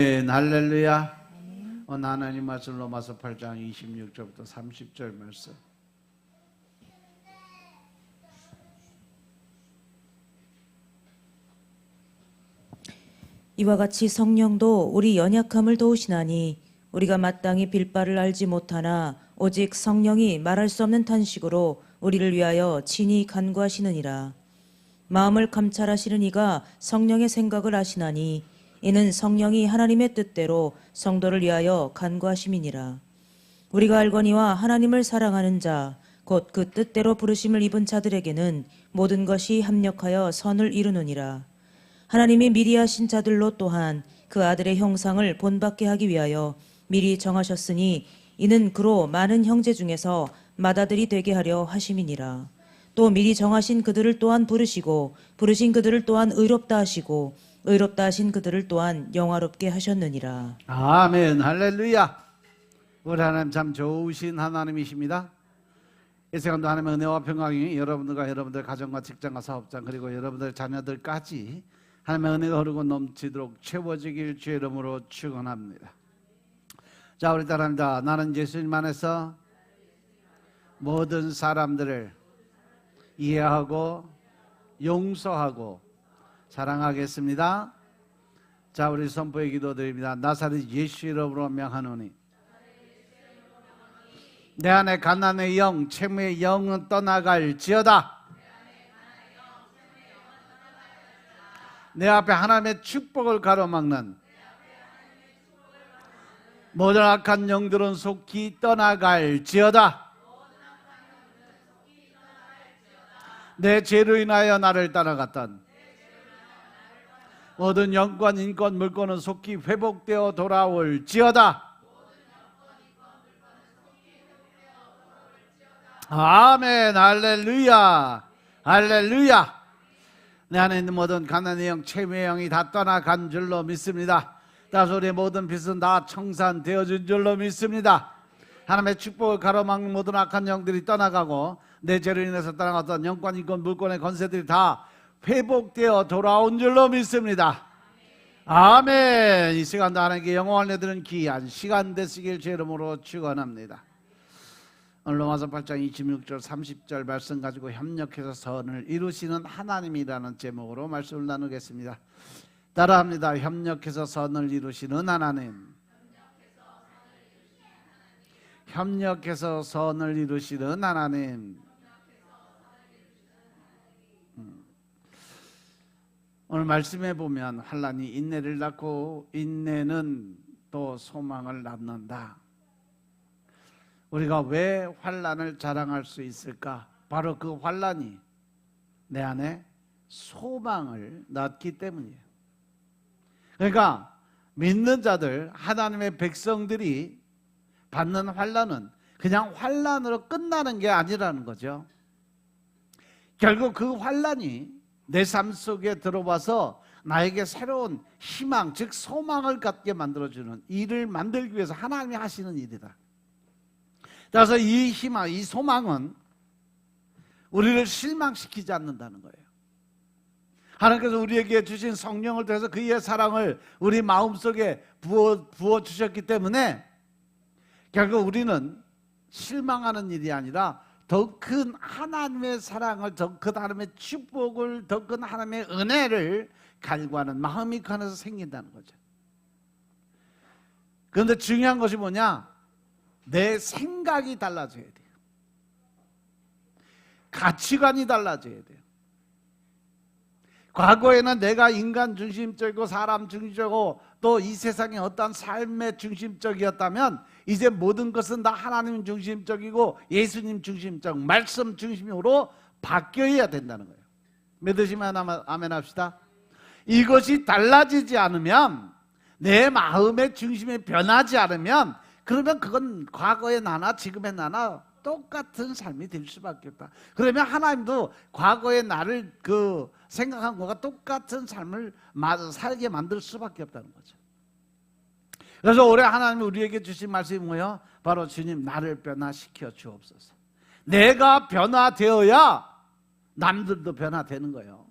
할렐루야. 하나님 말씀 로마서 8장 26절부터 30절 말씀. 이와 같이 성령도 우리 연약함을 도우시나니 우리가 마땅히 빌 바를 알지 못하나 오직 성령이 말할 수 없는 탄식으로 우리를 위하여 친히 간구하시느니라. 마음을 감찰하시는 이가 성령의 생각을 아시나니 이는 성령이 하나님의 뜻대로 성도를 위하여 간구하심이니라. 우리가 알거니와 하나님을 사랑하는 자 곧 그 뜻대로 부르심을 입은 자들에게는 모든 것이 합력하여 선을 이루느니라. 하나님이 미리 하신 자들로 또한 그 아들의 형상을 본받게 하기 위하여 미리 정하셨으니 이는 그로 많은 형제 중에서 맏아들이 되게 하려 하심이니라. 또 미리 정하신 그들을 또한 부르시고 부르신 그들을 또한 의롭다 하시고 의롭다 하신 그들을 또한 영화롭게 하셨느니라. 아멘. 할렐루야. 우리 하나님 참 좋으신 하나님이십니다. 이 시간도 하나님의 은혜와 평강이 여러분들과 여러분들 가정과 직장과 사업장 그리고 여러분들 자녀들까지 하나님의 은혜가 흐르고 넘치도록 채워지길 주의 이름으로 축원합니다. 자, 우리 따라합니다. 나는 예수님 안에서 모든 사람들을 이해하고 용서하고 사랑하겠습니다. 자, 우리 선포의 기도드립니다. 나사렛 예수 이름으로 명하노니 내 안에 가난의 영, 채무의 영은 떠나갈지어다. 내 앞에 하나님의 축복을 가로막는 모든 악한 영들은 속히 떠나갈지어다. 내 죄로 인하여 나를 따라갔던 모든 영권, 인권, 물권은 속히 회복되어 돌아올지어다. 아멘. 할렐루야. 할렐루야. 내 안에 있는 모든 가난의 영, 채무의 영이 다 떠나간 줄로 믿습니다. 따라서 우리의 모든 빚은 다 청산되어진 줄로 믿습니다. 하나님의 축복을 가로막는 모든 악한 영들이 떠나가고 내 죄로 인해서 떠나갔던 영권, 인권, 물권의 권세들이 다 회복되어 돌아온 줄로 믿습니다. 아멘. 이 시간도 하나님께 영광을 내드리는 귀한 시간 되시길 주 이름으로 축원합니다. 오늘 로마서 8장 26절 30절 말씀 가지고 협력해서 선을 이루시는 하나님이라는 제목으로 말씀을 나누겠습니다. 따라합니다. 협력해서 선을 이루시는 하나님. 협력해서 선을 이루시는 하나님. 오늘 말씀해 보면 환난이 인내를 낳고 인내는 또 소망을 낳는다. 우리가 왜 환난을 자랑할 수 있을까? 바로 그 환난이 내 안에 소망을 낳기 때문이에요. 그러니까 믿는 자들, 하나님의 백성들이 받는 환난은 그냥 환난으로 끝나는 게 아니라는 거죠. 결국 그 환난이 내 삶 속에 들어와서 나에게 새로운 희망, 즉 소망을 갖게 만들어주는 일을 만들기 위해서 하나님이 하시는 일이다. 따라서 이 희망, 이 소망은 우리를 실망시키지 않는다는 거예요. 하나님께서 우리에게 주신 성령을 통해서 그의 사랑을 우리 마음속에 부어주셨기 때문에 결국 우리는 실망하는 일이 아니라 더 큰 하나님의 사랑을, 더 큰 하나님의 축복을, 더 큰 하나님의 은혜를 갈구하는 마음이 그 안에서 생긴다는 거죠. 그런데 중요한 것이 뭐냐? 내 생각이 달라져야 돼요. 가치관이 달라져야 돼요. 과거에는 내가 인간 중심적이고 사람 중심적이고 또 이 세상의 어떤 삶의 중심적이었다면 이제 모든 것은 다 하나님 중심적이고 예수님 중심적, 말씀 중심으로 바뀌어야 된다는 거예요. 믿으시면 아멘 합시다. 이것이 달라지지 않으면, 내 마음의 중심이 변하지 않으면, 그러면 그건 과거의 나나 지금의 나나 똑같은 삶이 될 수밖에 없다. 그러면 하나님도 과거의 나를 생각한 것과 똑같은 삶을 살게 만들 수밖에 없다는 거죠. 그래서 올해 하나님이 우리에게 주신 말씀이 뭐예요? 바로 주님, 나를 변화시켜 주옵소서. 내가 변화되어야 남들도 변화되는 거예요.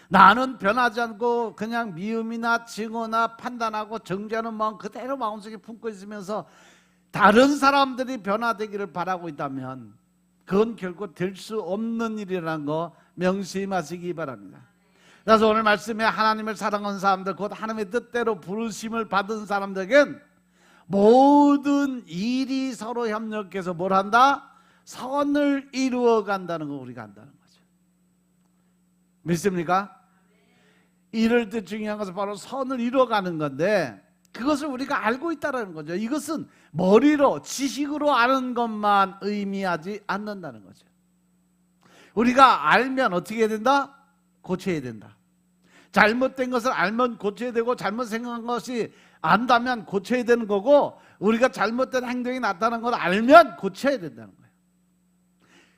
나는 변하지 않고 그냥 미움이나 증오나 판단하고 정죄하는 마음 그대로 마음속에 품고 있으면서 다른 사람들이 변화되기를 바라고 있다면 그건 결코 될 수 없는 일이라는 거 명심하시기 바랍니다. 그래서 오늘 말씀에 하나님을 사랑하는 사람들, 곧 하나님의 뜻대로 부르심을 받은 사람들에겐 모든 일이 서로 협력해서 뭘 한다? 선을 이루어 간다는 거 우리가 안다는 거죠. 믿습니까? 이럴 때 중요한 것은 바로 선을 이루어가는 건데 그것을 우리가 알고 있다는 거죠. 이것은 머리로 지식으로 아는 것만 의미하지 않는다는 거죠. 우리가 알면 어떻게 해야 된다? 고쳐야 된다. 잘못된 것을 알면 고쳐야 되고 잘못 생각한 것이 안다면 고쳐야 되는 거고 우리가 잘못된 행동이 나타나는 걸 알면 고쳐야 된다는 거예요.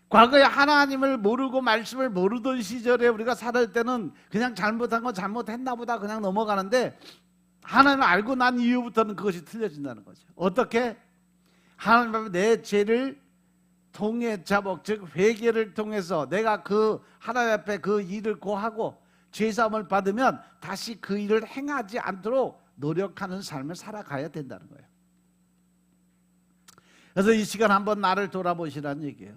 과거에 하나님을 모르고 말씀을 모르던 시절에 우리가 살을 때는 그냥 잘못한 건 잘못했나 보다 그냥 넘어가는데 하나님을 알고 난 이후부터는 그것이 틀려진다는 거죠. 어떻게? 하나님 앞에 내 죄를 통해 자복, 즉 회개를 통해서 내가 그 하나님 앞에 그 일을 고하고 죄사함을 받으면 다시 그 일을 행하지 않도록 노력하는 삶을 살아가야 된다는 거예요. 그래서 이 시간 한번 나를 돌아보시라는 얘기예요.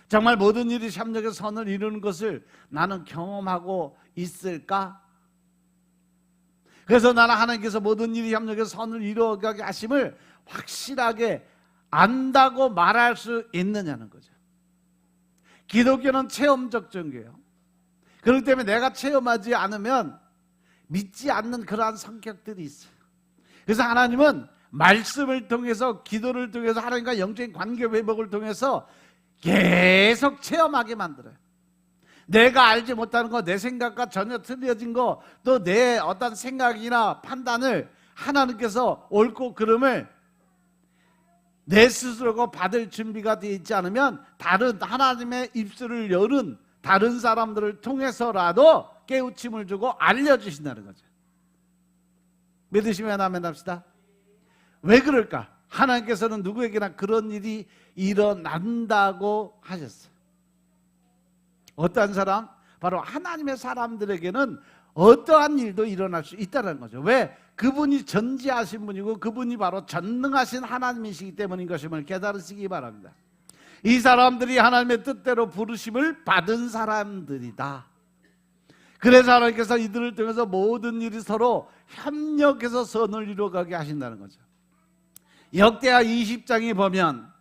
정말 모든 일이 협력의 선을 이루는 것을 나는 경험하고 있을까? 그래서 나는 하나님께서 모든 일이 협력의 선을 이루어가게 하심을 확실하게 안다고 말할 수 있느냐는 거죠. 기독교는 체험적 종교예요. 그렇기 때문에 내가 체험하지 않으면 믿지 않는 그러한 성격들이 있어요. 그래서 하나님은 말씀을 통해서 기도를 통해서 하나님과 영적인 관계 회복을 통해서 계속 체험하게 만들어요. 내가 알지 못하는 거, 내 생각과 전혀 틀려진 거, 또 내 어떤 생각이나 판단을 하나님께서 옳고 그름을 내 스스로가 받을 준비가 되어 있지 않으면 다른 하나님의 입술을 열은 다른 사람들을 통해서라도 깨우침을 주고 알려주신다는 거죠. 믿으시면 아멘 합시다. 왜 그럴까? 하나님께서는 누구에게나 그런 일이 일어난다고 하셨어요. 어떠한 사람? 바로 하나님의 사람들에게는 어떠한 일도 일어날 수 있다는 거죠. 왜? 그분이 전지하신 분이고 그분이 바로 전능하신 하나님이시기 때문인 것임을 깨달으시기 바랍니다. 이 사람들이 하나님의 뜻대로 부르심을 받은 사람들이다. 그래서 하나님께서 이들을 통해서 모든 일이 서로 협력해서 선을 이루어가게 하신다는 거죠. 역대하 20장에 보면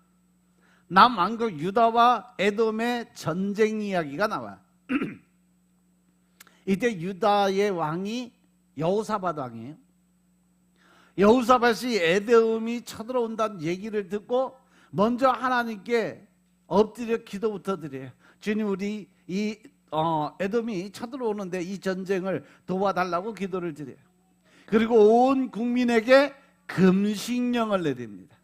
남왕국 유다와 에돔의 전쟁 이야기가 나와요. 이때 유다의 왕이 여호사밧 왕이에요. 여호사밧이 에돔이 쳐들어온다는 얘기를 듣고 먼저 하나님께 엎드려 기도부터 드려요. 주님, 우리 이 에돔이 쳐들어오는데 이 전쟁을 도와달라고 기도를 드려요. 그리고 온 국민에게 금식령을 내립니다.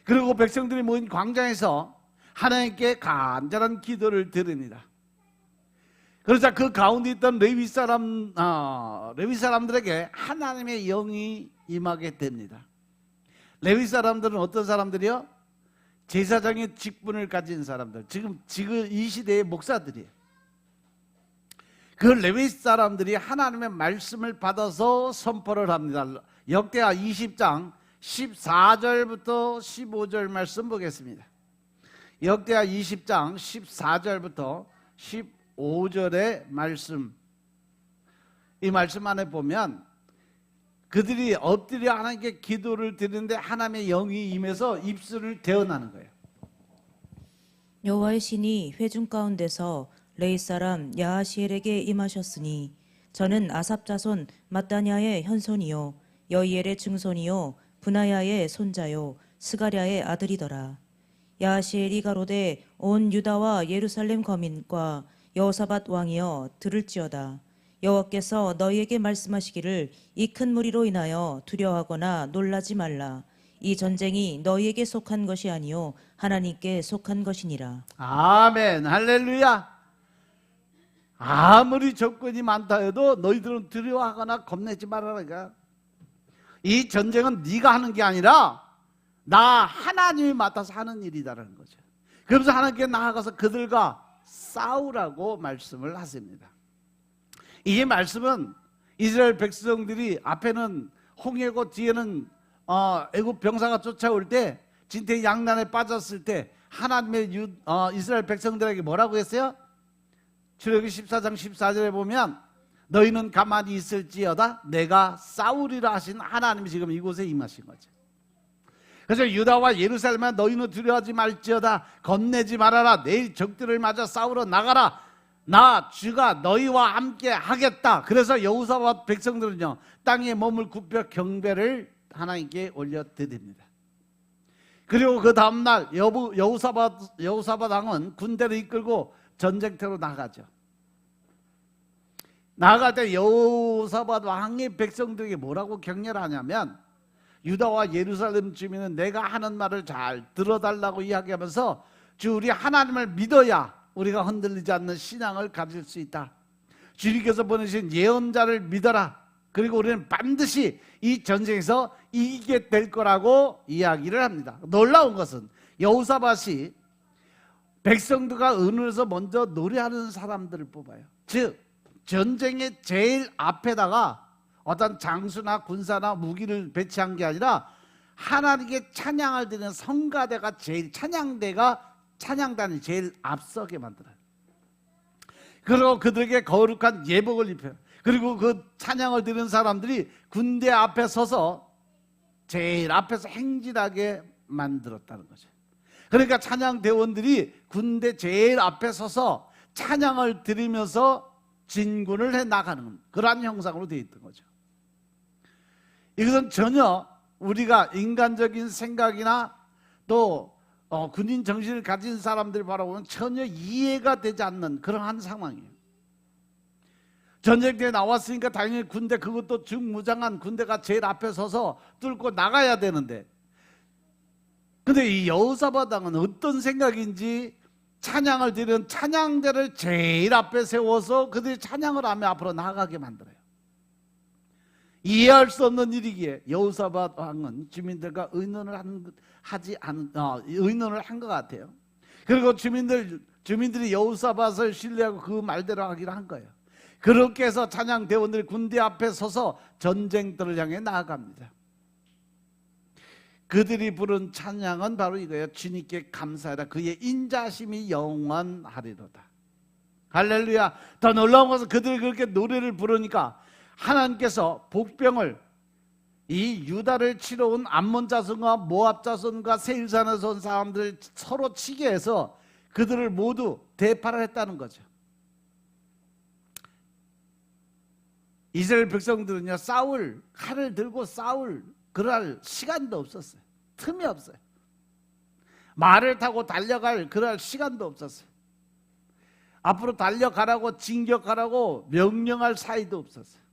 그리고 백성들이 모인 광장에서 하나님께 간절한 기도를 드립니다. 그러자 그 가운데 있던 레위 사람들에게 하나님의 영이 임하게 됩니다. 레위 사람들은 어떤 사람들이요? 제사장의 직분을 가진 사람들, 지금 이 시대의 목사들이에요. 그 레위 사람들이 하나님의 말씀을 받아서 선포를 합니다. 역대하 20장 14절부터 15절 말씀 보겠습니다. 역대하 20장 14절부터 15절의 말씀, 이 말씀 안에 보면 그들이 엎드려 하나님께 기도를 드리는데 하나님의 영이 임해서 입술을 대어나는 거예요. 여호와의 신이 회중 가운데서 레위 사람 야하시엘에게 임하셨으니 저는 아삽 자손 마따냐의 현손이요 여이엘의 증손이요 분하야의 손자요 스가랴의 아들이더라. 야하시엘이 가로되 온 유다와 예루살렘 거민과 여호사밧 왕이여 들을지어다. 여호와께서 너희에게 말씀하시기를 이 큰 무리로 인하여 두려워하거나 놀라지 말라. 이 전쟁이 너희에게 속한 것이 아니요 하나님께 속한 것이니라. 아멘, 할렐루야. 아무리 적군이 많다 해도 너희들은 두려워하거나 겁내지 말아라. 이 전쟁은 네가 하는 게 아니라 나 하나님이 맡아서 하는 일이다라는 거죠. 그러면서 하나님께 나아가서 그들과 싸우라고 말씀을 하십니다. 이 말씀은 이스라엘 백성들이 앞에는 홍해고 뒤에는 애굽 병사가 쫓아올 때 진퇴양난에 빠졌을 때 하나님의 이스라엘 백성들에게 뭐라고 했어요? 출애굽기 14장 14절에 보면 너희는 가만히 있을지어다 내가 싸우리라 하신 하나님이 지금 이곳에 임하신 거죠. 그래서 유다와 예루살렘아 너희는 두려워하지 말지어다 겁내지 말아라 내일 적들을 맞아 싸우러 나가라 나 주가 너희와 함께 하겠다. 그래서 여호사밧 백성들은요 땅에 몸을 굽혀 경배를 하나님께 올려드립니다. 그리고 그 다음날 여호사밧 왕은 군대를 이끌고 전쟁터로 나가죠. 나갈 때 여호사밧 왕이 백성들에게 뭐라고 격려를 하냐면 유다와 예루살렘 주민은 내가 하는 말을 잘 들어달라고 이야기하면서 주 우리 하나님을 믿어야 우리가 흔들리지 않는 신앙을 가질 수 있다. 주님께서 보내신 예언자를 믿어라. 그리고 우리는 반드시 이 전쟁에서 이기게 될 거라고 이야기를 합니다. 놀라운 것은 여호사밧이 백성들과 의논해서 먼저 노래하는 사람들을 뽑아요. 즉 전쟁의 제일 앞에다가 어떤 장수나 군사나 무기를 배치한 게 아니라 하나님께 찬양을 드리는 성가대가 제일 찬양단이 제일 앞서게 만들어요. 그리고 그들에게 거룩한 예복을 입혀요. 그리고 그 찬양을 드리는 사람들이 군대 앞에 서서 제일 앞에서 행진하게 만들었다는 거죠. 그러니까 찬양대원들이 군대 제일 앞에 서서 찬양을 드리면서 진군을 해 나가는 그러한 형상으로 되어 있던 거죠. 이것은 전혀 우리가 인간적인 생각이나 또 군인 정신을 가진 사람들 바라보면 전혀 이해가 되지 않는 그러한 상황이에요. 전쟁터에 나왔으니까 당연히 군대, 그것도 중무장한 군대가 제일 앞에 서서 뚫고 나가야 되는데, 근데 이 여호사밧 왕은 어떤 생각인지 찬양을 드리는 찬양대를 제일 앞에 세워서 그들이 찬양을 하며 앞으로 나가게 만들어요. 이해할 수 없는 일이기에 여호사밧 왕은 주민들과 의논을 한 것 같아요. 그리고 주민들이 여호사밧을 신뢰하고 그 말대로 하기로 한 거예요. 그렇게 해서 찬양 대원들이 군대 앞에 서서 전쟁터를 향해 나아갑니다. 그들이 부른 찬양은 바로 이거예요. 주님께 감사하라 그의 인자심이 영원하리로다. 할렐루야. 더 놀라운 것은 그들이 그렇게 노래를 부르니까 하나님께서 복병을 이 유다를 치러 온 암몬 자손과 모압 자손과 세일산에서 온 사람들을 서로 치게 해서 그들을 모두 대파를 했다는 거죠. 이스라엘 백성들은요 칼을 들고 싸울 그럴 시간도 없었어요. 틈이 없어요. 말을 타고 달려갈 그럴 시간도 없었어요. 앞으로 달려가라고 진격하라고 명령할 사이도 없었어요.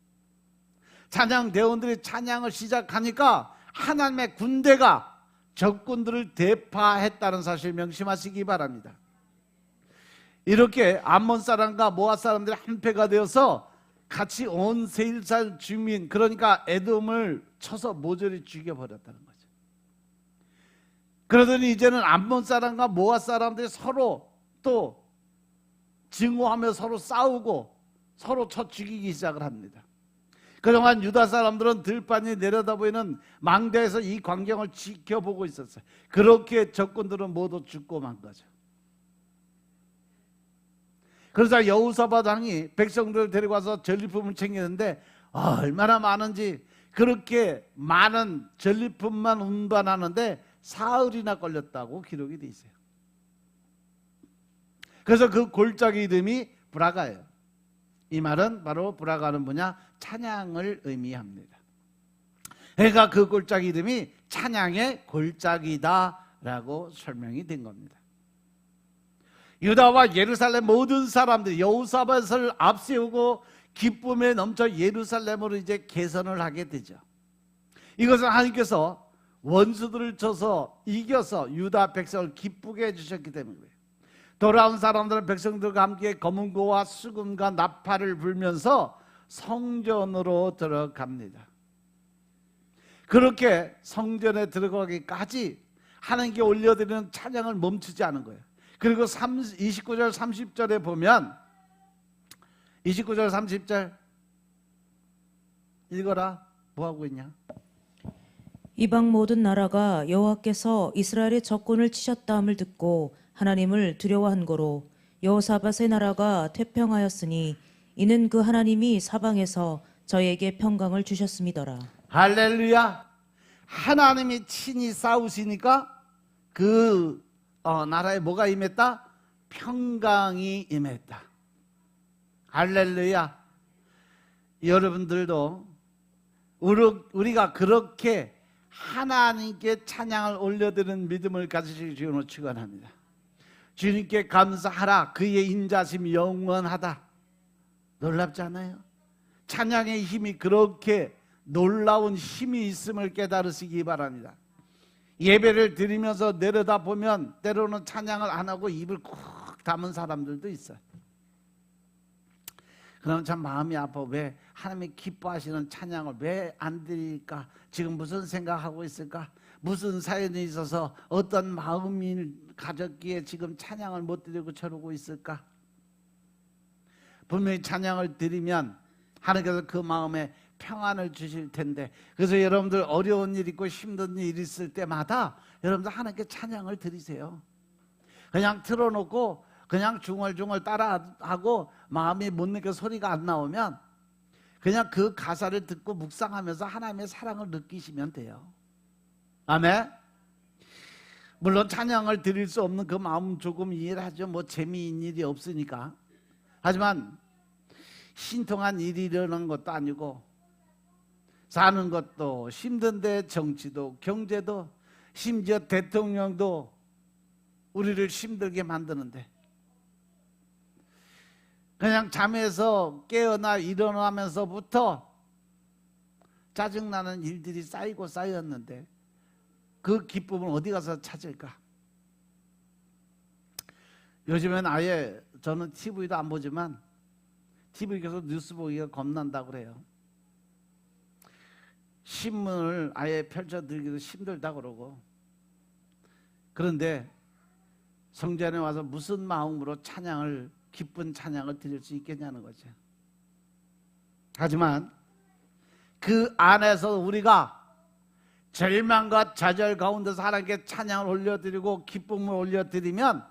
찬양 대원들이 찬양을 시작하니까 하나님의 군대가 적군들을 대파했다는 사실 명심하시기 바랍니다. 이렇게 암몬 사람과 모압 사람들이 한패가 되어서 같이 온 세일산 주민, 그러니까 에돔을 쳐서 모조리 죽여버렸다는 거죠. 그러더니 이제는 암몬 사람과 모압 사람들이 서로 또 증오하며 서로 싸우고 서로 쳐 죽이기 시작을 합니다. 그동안 유다 사람들은 들판이 내려다 보이는 망대에서 이 광경을 지켜보고 있었어요. 그렇게 적군들은 모두 죽고 만 거죠. 그러자 여호사밧 왕이 백성들을 데리고 와서 전리품을 챙기는데 얼마나 많은지, 그렇게 많은 전리품만 운반하는데 사흘이나 걸렸다고 기록이 돼 있어요. 그래서 그 골짜기 이름이 브라가예요. 이 말은 바로 브라가는 뭐냐? 찬양을 의미합니다. 그러니까 그 골짜기 이름이 찬양의 골짜기다라고 설명이 된 겁니다. 유다와 예루살렘 모든 사람들이 여호사밧을 앞세우고 기쁨에 넘쳐 예루살렘으로 이제 개선을 하게 되죠. 이것은 하나님께서 원수들을 쳐서 이겨서 유다 백성을 기쁘게 해주셨기 때문이에요. 돌아온 사람들은 백성들과 함께 검은고와 수금과 나팔을 불면서 성전으로 들어갑니다. 그렇게 성전에 들어가기까지 하나님께 올려드리는 찬양을 멈추지 않은 거예요. 그리고 29절 30절에 보면 29절 30절 읽어라. 뭐 하고 있냐? 이방 모든 나라가 여호와께서 이스라엘의 적군을 치셨다함을 듣고 하나님을 두려워한 거로 여호사밧의 나라가 태평하였으니 이는 그 하나님이 사방에서 저희에게 평강을 주셨음이더라. 할렐루야. 하나님이 친히 싸우시니까 그 나라에 뭐가 임했다? 평강이 임했다. 할렐루야. 여러분들도 우리가 그렇게 하나님께 찬양을 올려드리는 믿음을 가지시기 주님으로 축원합니다. 주님께 감사하라. 그의 인자심이 영원하다. 놀랍지 않아요? 찬양의 힘이 그렇게 놀라운 힘이 있음을 깨달으시기 바랍니다. 예배를 드리면서 내려다보면 때로는 찬양을 안 하고 입을 쿡 담은 사람들도 있어요. 그럼 참 마음이 아파. 왜 하나님이 기뻐하시는 찬양을 왜 안 드릴까? 지금 무슨 생각하고 있을까? 무슨 사연이 있어서 어떤 마음을 가졌기에 지금 찬양을 못 드리고 저러고 있을까? 분명히 찬양을 드리면 하나님께서 그 마음에 평안을 주실 텐데, 그래서 여러분들 어려운 일 있고 힘든 일 있을 때마다 여러분들 하나님께 찬양을 드리세요. 그냥 틀어놓고 그냥 중얼중얼 따라하고 마음이 못 느껴 소리가 안 나오면 그냥 그 가사를 듣고 묵상하면서 하나님의 사랑을 느끼시면 돼요. 아멘. 물론 찬양을 드릴 수 없는 그 마음 조금 이해를 하죠. 뭐 재미있는 일이 없으니까. 하지만 신통한 일이 일어나는 것도 아니고 사는 것도 힘든데 정치도 경제도 심지어 대통령도 우리를 힘들게 만드는데 그냥 잠에서 깨어나 일어나면서부터 짜증나는 일들이 쌓이고 쌓였는데 그 기쁨을 어디 가서 찾을까? 요즘엔 아예 저는 TV도 안 보지만 TV 계속 뉴스 보기가 겁난다고 그래요. 신문을 아예 펼쳐들기도 힘들다고 그러고. 그런데 성전에 와서 무슨 마음으로 찬양을, 기쁜 찬양을 드릴 수 있겠냐는 거죠. 하지만 그 안에서 우리가 절망과 좌절 가운데서 하나님께 찬양을 올려드리고 기쁨을 올려드리면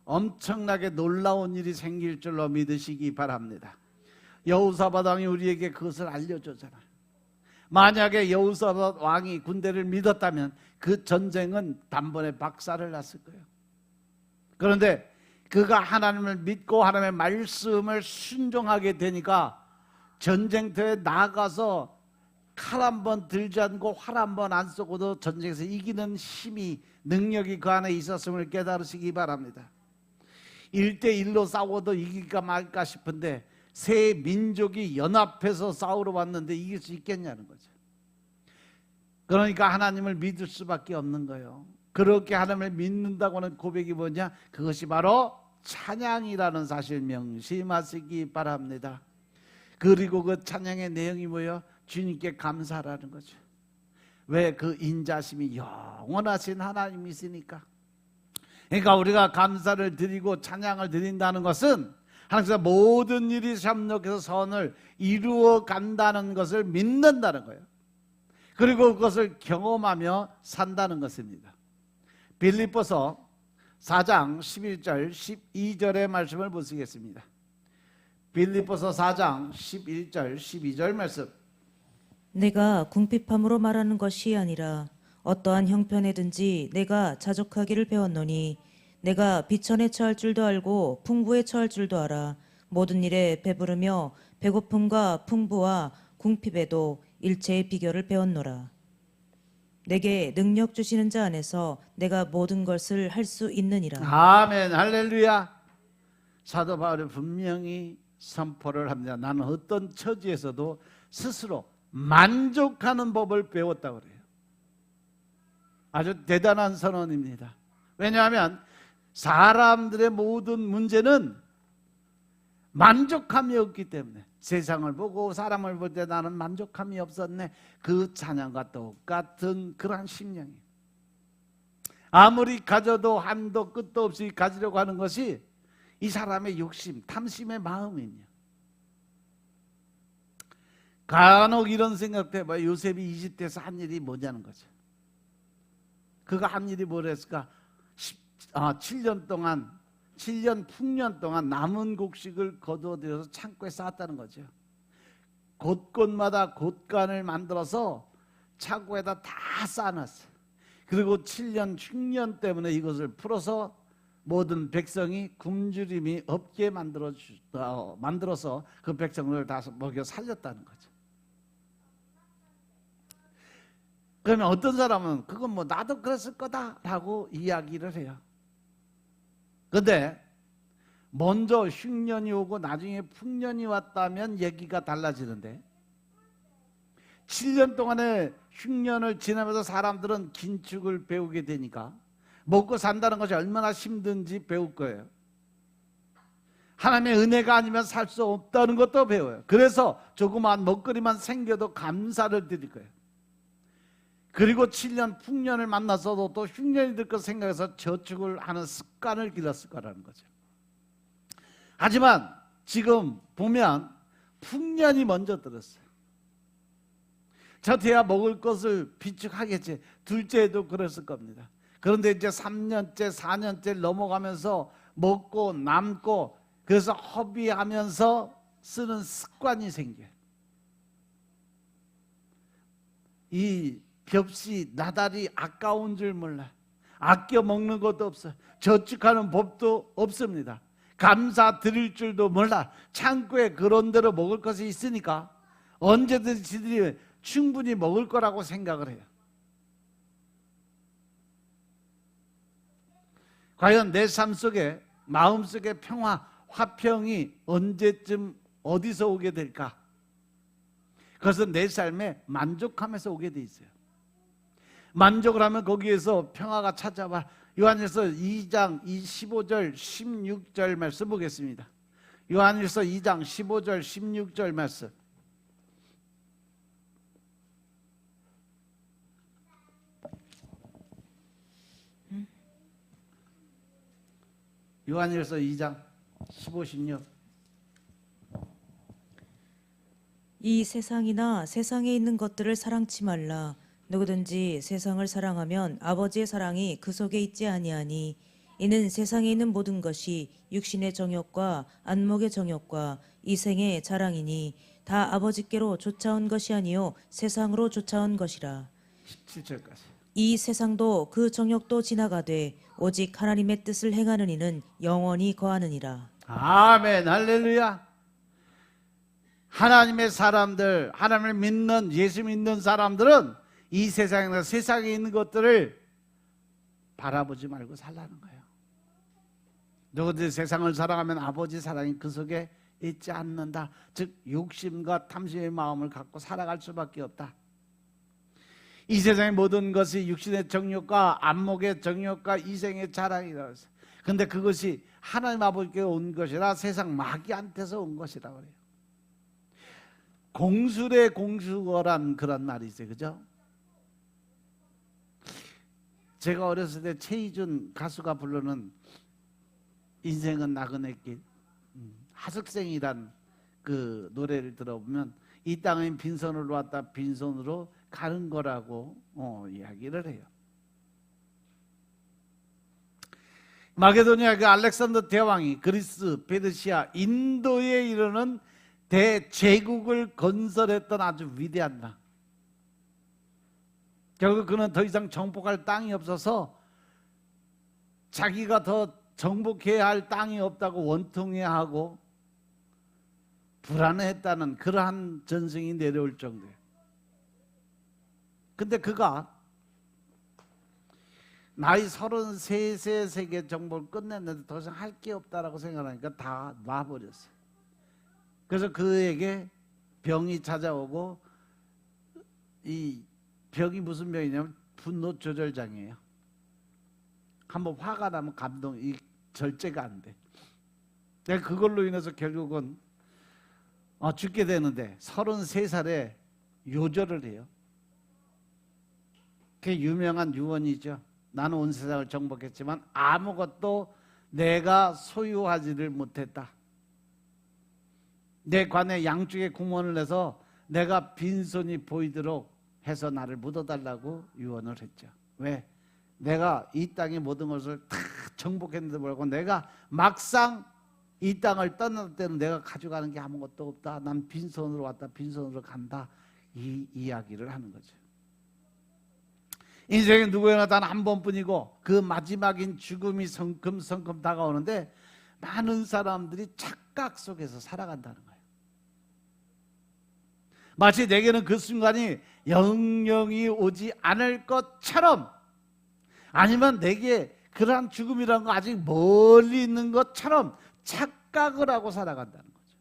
엄청나게 놀라운 일이 생길 줄로 믿으시기 바랍니다. 여호사밧 왕이 우리에게 그것을 알려줬잖아요. 만약에 여호사밧 왕이 군대를 믿었다면 그 전쟁은 단번에 박살을 났을 거예요. 그런데 그가 하나님을 믿고 하나님의 말씀을 순종하게 되니까 전쟁터에 나가서 칼 한 번 들지 않고 활 한 번 안 쏘고도 전쟁에서 이기는 힘이, 능력이 그 안에 있었음을 깨달으시기 바랍니다. 1대1로 싸워도 이길까 말까 싶은데 세 민족이 연합해서 싸우러 왔는데 이길 수 있겠냐는 거죠. 그러니까 하나님을 믿을 수밖에 없는 거예요. 그렇게 하나님을 믿는다고 하는 고백이 뭐냐? 그것이 바로 찬양이라는 사실 명심하시기 바랍니다. 그리고 그 찬양의 내용이 뭐예요? 주님께 감사라는 거죠. 왜? 그 인자심이 영원하신 하나님이시니까. 그러니까 우리가 감사를 드리고 찬양을 드린다는 것은 하나님께서 모든 일이 협력해서 선을 이루어 간다는 것을 믿는다는 거예요. 그리고 그것을 경험하며 산다는 것입니다. 빌립보서 4장 11절 12절의 말씀을 보시겠습니다. 빌립보서 4장 11절 12절 말씀. 내가 궁핍함으로 말하는 것이 아니라 어떠한 형편에든지 내가 자족하기를 배웠노니 내가 비천에 처할 줄도 알고 풍부에 처할 줄도 알아. 모든 일에 배부르며 배고픔과 풍부와 궁핍에도 일체의 비결을 배웠노라. 내게 능력 주시는 자 안에서 내가 모든 것을 할 수 있느니라. 아멘. 할렐루야. 사도 바울이 분명히 선포를 합니다. 나는 어떤 처지에서도 스스로 만족하는 법을 배웠다고 그래요. 아주 대단한 선언입니다. 왜냐하면 사람들의 모든 문제는 만족함이 없기 때문에, 세상을 보고 사람을 볼 때 나는 만족함이 없었네, 그 찬양과 똑같은 그러한 심령이에요. 아무리 가져도 한도 끝도 없이 가지려고 하는 것이 이 사람의 욕심, 탐심의 마음이에요. 간혹 이런 생각도 해봐요. 요셉이 이집트에서 한 일이 뭐냐는 거죠. 그가 한 일이 뭐랬을까? 7년 동안, 7년 풍년 동안 남은 곡식을 거두어들여서 창고에 쌓았다는 거죠. 곳곳마다 곳간을 만들어서 창고에다 다 쌓아놨어요. 그리고 7년 흉년 때문에 이것을 풀어서 모든 백성이 굶주림이 없게 만들어서 그 백성을 다 먹여 살렸다는 거죠. 그러면 어떤 사람은 그건 뭐 나도 그랬을 거다라고 이야기를 해요. 그런데 먼저 흉년이 오고 나중에 풍년이 왔다면 얘기가 달라지는데 7년 동안의 흉년을 지나면서 사람들은 긴축을 배우게 되니까 먹고 산다는 것이 얼마나 힘든지 배울 거예요. 하나님의 은혜가 아니면 살 수 없다는 것도 배워요. 그래서 조그마한 먹거리만 생겨도 감사를 드릴 거예요. 그리고 7년 풍년을 만나서도 또 흉년이 될 것 생각해서 저축을 하는 습관을 길렀을 거라는 거죠. 하지만 지금 보면 풍년이 먼저 들었어요. 저태야 먹을 것을 비축하겠지. 둘째도 그랬을 겁니다. 그런데 이제 3년째 4년째 넘어가면서 먹고 남고 그래서 허비하면서 쓰는 습관이 생겨요. 이 벽시 나달이 아까운 줄 몰라. 아껴 먹는 것도 없어요. 저축하는 법도 없습니다. 감사 드릴 줄도 몰라. 창고에 그런 대로 먹을 것이 있으니까 언제든지 지들이 충분히 먹을 거라고 생각을 해요. 과연 내 삶 속에 마음 속에 평화, 화평이 언제쯤 어디서 오게 될까? 그것은 내 삶에 만족하면서 오게 돼 있어요. 만족을 하면 거기에서 평화가 찾아와. 요한일서 2장 15절 16절 말씀 보겠습니다. 요한일서 2장 15절 16절 말씀. 요한일서 2장 15, 16. 이 세상이나 세상에 있는 것들을 사랑치 말라. 누구든지 세상을 사랑하면 아버지의 사랑이 그 속에 있지 아니하니 이는 세상에 있는 모든 것이 육신의 정욕과 안목의 정욕과 이생의 자랑이니 다 아버지께로 쫓아온 것이 아니요 세상으로 쫓아온 것이라. 17절까지. 이 세상도 그 정욕도 지나가되 오직 하나님의 뜻을 행하는 이는 영원히 거하느니라. 아멘, 할렐루야. 하나님의 사람들, 하나님을 믿는, 예수 믿는 사람들은 이 세상에서 세상에 있는 것들을 바라보지 말고 살라는 거예요. 누구든지 세상을 사랑하면 아버지 사랑이 그 속에 있지 않는다. 즉 욕심과 탐심의 마음을 갖고 살아갈 수밖에 없다. 이 세상의 모든 것이 육신의 정욕과 안목의 정욕과 이생의 자랑이라고 했어요. 그런데 그것이 하나님 아버지께 온 것이라 세상 마귀한테서 온 것이라고 그래요. 공술의 공수거란 그런 말이 있어요. 그죠? 제가 어렸을 때 최희준 가수가 부르는 인생은 나그네 길, 하석생이란 그 노래를 들어보면 이 땅엔 빈손으로 왔다 빈손으로 가는 거라고 이야기를 해요. 마게도니아 그 알렉산더 대왕이 그리스, 페르시아, 인도에 이르는 대제국을 건설했던 아주 위대한 나. 결국 그는 더 이상 정복할 땅이 없어서 자기가 더 정복해야 할 땅이 없다고 원통해하고 불안해했다는 그러한 전승이 내려올 정도예요. 근데 그가 나이 33세 세계 정복을 끝냈는데 더 이상 할 게 없다라고 생각하니까 다 놔버렸어요. 그래서 그에게 병이 찾아오고 이 병이 무슨 병이냐면 분노 조절장애예요. 한번 화가 나면 감동이 절제가 안 돼. 내가 그걸로 인해서 결국은 죽게 되는데 33살에 요절을 해요. 그게 유명한 유언이죠. 나는 온 세상을 정복했지만 아무것도 내가 소유하지를 못했다. 내 관에 양쪽에 공원을 내서 내가 빈손이 보이도록 해서 나를 묻어달라고 유언을 했죠. 왜? 내가 이 땅의 모든 것을 다 정복했는데 불구하고 내가 막상 이 땅을 떠날 때는 내가 가져가는 게 아무것도 없다. 난 빈손으로 왔다. 빈손으로 간다. 이 이야기를 하는 거죠. 인생에 누구나 단 한 번뿐이고 그 마지막인 죽음이 성큼 다가오는데 많은 사람들이 착각 속에서 살아간다는 거예요. 마치 내게는 그 순간이 영영이 오지 않을 것처럼, 아니면 내게 그러한 죽음이라는 거 아직 멀리 있는 것처럼 착각을 하고 살아간다는 거죠.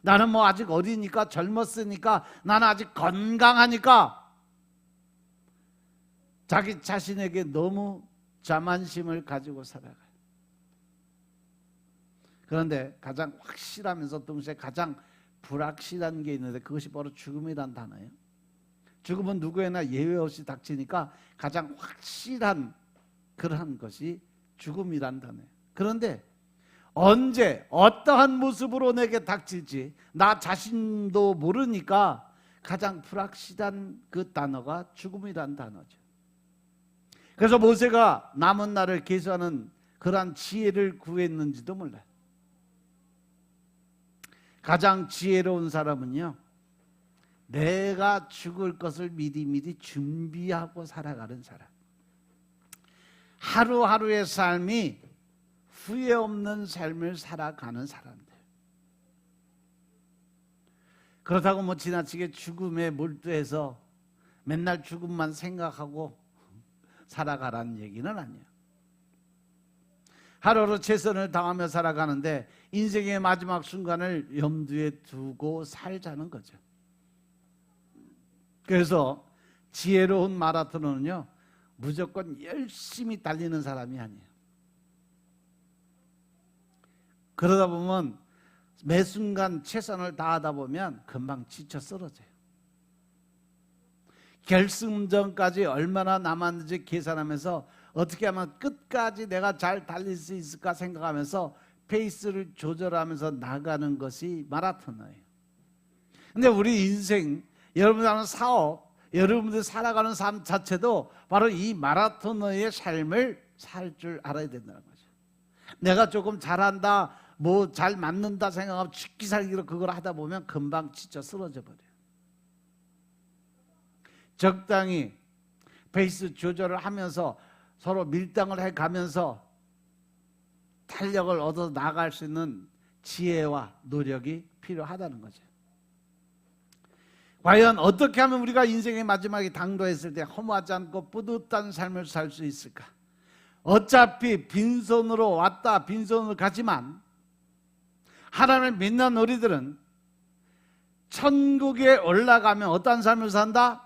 나는 뭐 아직 어리니까, 젊었으니까, 나는 아직 건강하니까 자기 자신에게 너무 자만심을 가지고 살아가요. 그런데 가장 확실하면서 동시에 가장 불확실한 게 있는데 그것이 바로 죽음이란 단어예요. 죽음은 누구에나 예외 없이 닥치니까 가장 확실한 그러한 것이 죽음이란 단어예요. 그런데 언제 어떠한 모습으로 내게 닥칠지 나 자신도 모르니까 가장 불확실한 그 단어가 죽음이란 단어죠. 그래서 모세가 남은 날을 계수하는 그러한 지혜를 구했는지도 몰라요. 가장 지혜로운 사람은요, 내가 죽을 것을 미리미리 준비하고 살아가는 사람. 하루하루의 삶이 후회 없는 삶을 살아가는 사람들. 그렇다고 뭐 지나치게 죽음에 몰두해서 맨날 죽음만 생각하고 살아가라는 얘기는 아니에요. 하루하루 최선을 다하며 살아가는데 인생의 마지막 순간을 염두에 두고 살자는 거죠. 그래서 지혜로운 마라토너는요, 무조건 열심히 달리는 사람이 아니에요. 그러다 보면 매 순간 최선을 다하다 보면 금방 지쳐 쓰러져요. 결승전까지 얼마나 남았는지 계산하면서 어떻게 하면 끝까지 내가 잘 달릴 수 있을까 생각하면서 페이스를 조절하면서 나가는 것이 마라토너예요. 근데 우리 인생, 여러분들 하는 사업, 여러분들 살아가는 삶 자체도 바로 이 마라토너의 삶을 살 줄 알아야 된다는 거죠. 내가 조금 잘한다, 뭐 잘 맞는다 생각하면 죽기 살기로 그걸 하다 보면 금방 지쳐 쓰러져 버려요. 적당히 페이스 조절을 하면서 서로 밀당을 해가면서 탄력을 얻어 나갈 수 있는 지혜와 노력이 필요하다는 거죠. 과연 어떻게 하면 우리가 인생의 마지막에 당도했을 때 허무하지 않고 뿌듯한 삶을 살 수 있을까? 어차피 빈손으로 왔다 빈손으로 가지만 하나님을 믿는 우리들은 천국에 올라가면 어떤 삶을 산다?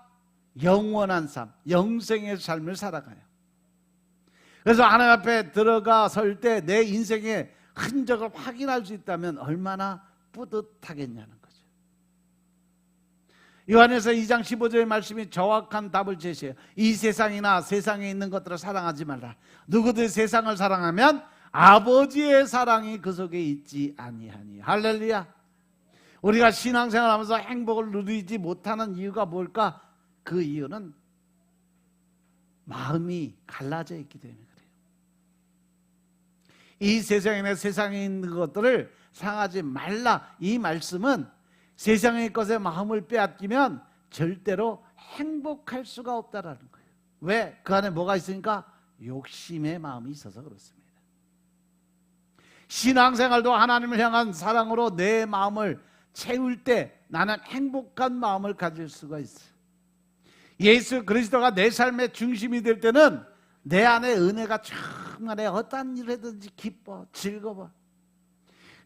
영원한 삶, 영생의 삶을 살아가요. 그래서 하나님 앞에 들어가 설 때 내 인생의 흔적을 확인할 수 있다면 얼마나 뿌듯하겠냐는 거죠. 요한에서 2장 15절의 말씀이 정확한 답을 제시해요. 이 세상이나 세상에 있는 것들을 사랑하지 말라. 누구들 세상을 사랑하면 아버지의 사랑이 그 속에 있지 아니하니. 할렐루야. 우리가 신앙생활하면서 행복을 누리지 못하는 이유가 뭘까? 그 이유는 마음이 갈라져 있기 때문에 그래요. 이 세상이나 세상에 있는 것들을 사랑하지 말라. 이 말씀은 세상의 것에 마음을 빼앗기면 절대로 행복할 수가 없다라는 거예요. 왜? 그 안에 뭐가 있으니까? 욕심의 마음이 있어서 그렇습니다. 신앙생활도 하나님을 향한 사랑으로 내 마음을 채울 때 나는 행복한 마음을 가질 수가 있어요. 예수 그리스도가 내 삶의 중심이 될 때는 내 안에 은혜가 충만해. 어떤 일을 하든지 기뻐, 즐거워.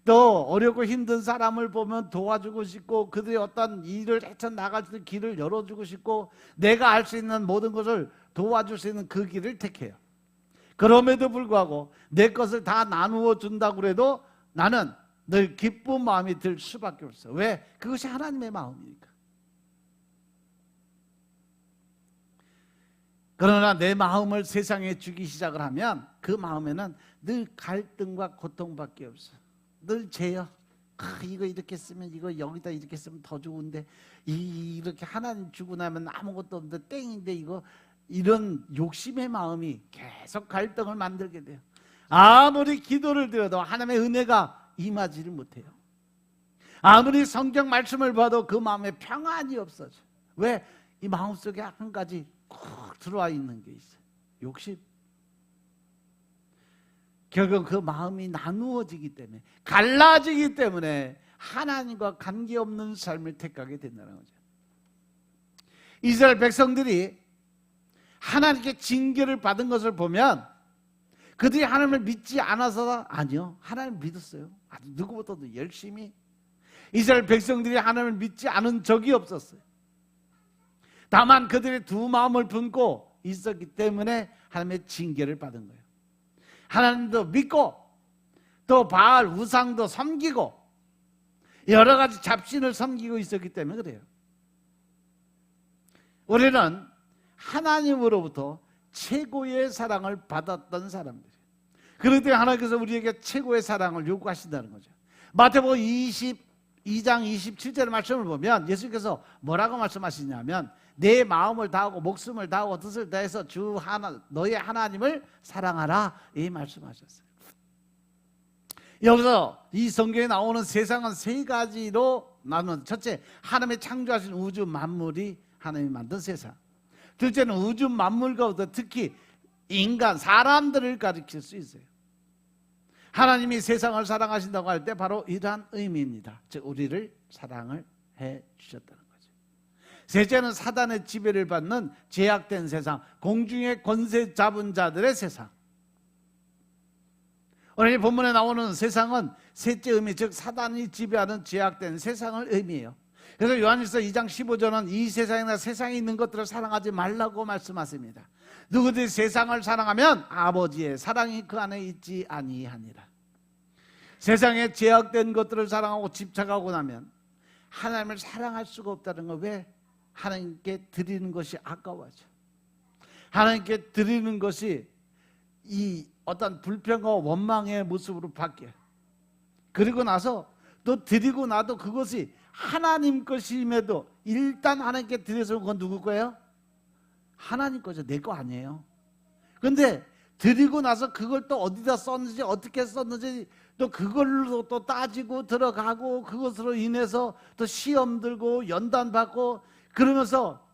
또 어렵고 힘든 사람을 보면 도와주고 싶고 그들이 어떤 일을 헤쳐나갈 수 있는 길을 열어주고 싶고 내가 할 수 있는 모든 것을 도와줄 수 있는 그 길을 택해요. 그럼에도 불구하고 내 것을 다 나누어 준다고 해도 나는 늘 기쁜 마음이 들 수밖에 없어요. 왜? 그것이 하나님의 마음이니까. 그러나 내 마음을 세상에 주기 시작을 하면 그 마음에는 늘 갈등과 고통밖에 없어요. 늘 죄요. 이거 이렇게 쓰면, 이거 여기다 이렇게 쓰면 더 좋은데, 이렇게 하나님 주고 나면 아무것도 없는데 땡인데, 이거, 이런 욕심의 마음이 계속 갈등을 만들게 돼요. 아무리 기도를 드려도 하나님의 은혜가 임하지를 못해요. 아무리 성경 말씀을 봐도 그 마음에 평안이 없어져. 왜? 이 마음속에 한 가지 꼭 들어와 있는 게 있어요. 욕심. 결국 그 마음이 나누어지기 때문에, 갈라지기 때문에 하나님과 관계없는 삶을 택하게 된다는 거죠. 이스라엘 백성들이 하나님께 징계를 받은 것을 보면 그들이 하나님을 믿지 않아서, 아니요, 하나님을 믿었어요. 아주 누구보다도 열심히. 이스라엘 백성들이 하나님을 믿지 않은 적이 없었어요. 다만 그들의 두 마음을 품고 있었기 때문에 하나님의 징계를 받은 거예요. 하나님도 믿고 또 바알 우상도 섬기고 여러 가지 잡신을 섬기고 있었기 때문에 그래요. 우리는 하나님으로부터 최고의 사랑을 받았던 사람들이에요. 그럴 때 하나님께서 우리에게 최고의 사랑을 요구하신다는 거죠. 마태복음 22장 27절의 말씀을 보면 예수님께서 뭐라고 말씀하시냐면, 내 마음을 다하고 목숨을 다하고 뜻을 다해서 주 하나, 너의 하나님을 사랑하라, 이 말씀하셨어요. 여기서 이 성경에 나오는 세상은 세 가지로 나누는, 첫째, 하나님의 창조하신 우주 만물이 하나님이 만든 세상. 둘째는 우주 만물 가운데 특히 인간, 사람들을 가리킬 수 있어요. 하나님이 세상을 사랑하신다고 할 때 바로 이러한 의미입니다. 즉 우리를 사랑을 해 주셨다는 거죠. 셋째는 사단의 지배를 받는 제약된 세상, 공중의 권세 잡은 자들의 세상. 오늘 본문에 나오는 세상은 셋째 의미, 즉 사단이 지배하는 제약된 세상을 의미해요. 그래서 요한일서 2장 15절은 이 세상이나 세상에 있는 것들을 사랑하지 말라고 말씀하십니다. 누구든지 세상을 사랑하면 아버지의 사랑이 그 안에 있지 아니하니라. 세상에 제약된 것들을 사랑하고 집착하고 나면 하나님을 사랑할 수가 없다는 거. 왜? 하나님께 드리는 것이 아까워져. 하나님께 드리는 것이 이 어떤 불평과 원망의 모습으로 바뀌어요. 그리고 나서 또 드리고 나도 그것이 하나님 것임에도 일단 하나님께 드려서 그건 누구 거예요? 하나님 거죠. 내 거 아니에요. 그런데 드리고 나서 그걸 또 어디다 썼는지, 어떻게 썼는지 또 그걸로 또 따지고 들어가고, 그것으로 인해서 또 시험 들고 연단 받고, 그러면서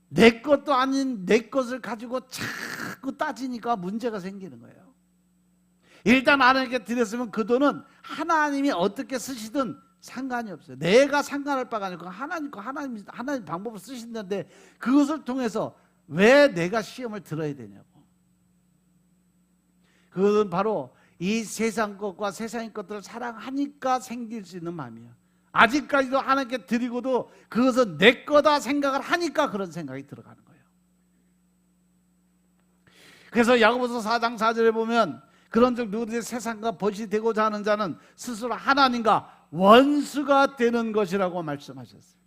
내 것도 아닌 내 것을 가지고 자꾸 따지니까 문제가 생기는 거예요. 일단 하나님께 드렸으면 그 돈은 하나님이 어떻게 쓰시든 상관이 없어요. 내가 상관할 바가 아니고 하나님 거, 하나님 방법을 쓰신다는데 그것을 통해서 왜 내가 시험을 들어야 되냐고. 그것은 바로 이 세상 것과 세상의 것들을 사랑하니까 생길 수 있는 마음이에요. 아직까지도 하나님께 드리고도 그것은 내 거다 생각을 하니까 그런 생각이 들어가는 거예요. 그래서 야고보서 4장 4절에 보면, 그런즉 누구든지 세상과 벗이 되고자 하는 자는 스스로 하나님과 원수가 되는 것이라고 말씀하셨어요.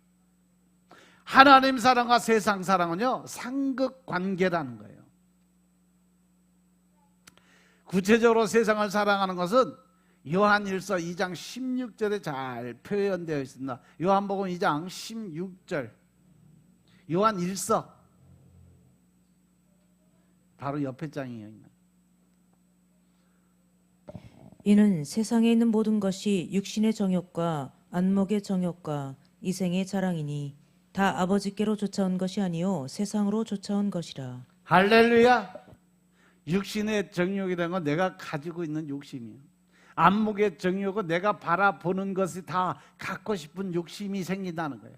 하나님 사랑과 세상 사랑은요, 상극 관계라는 거예요. 구체적으로 세상을 사랑하는 것은 요한일서 2장 16절에 잘 표현되어 있습니다. 요한복음 2장 16절, 요한일서 바로 옆에 장이에요. 이는 세상에 있는 모든 것이 육신의 정욕과 안목의 정욕과 이생의 자랑이니 다 아버지께로 쫓아온 것이 아니요 세상으로 쫓아온 것이라. 할렐루야. 육신의 정욕이라는 건 내가 가지고 있는 욕심이에요. 안목의 정욕은 내가 바라보는 것이 다 갖고 싶은 욕심이 생긴다는 거예요.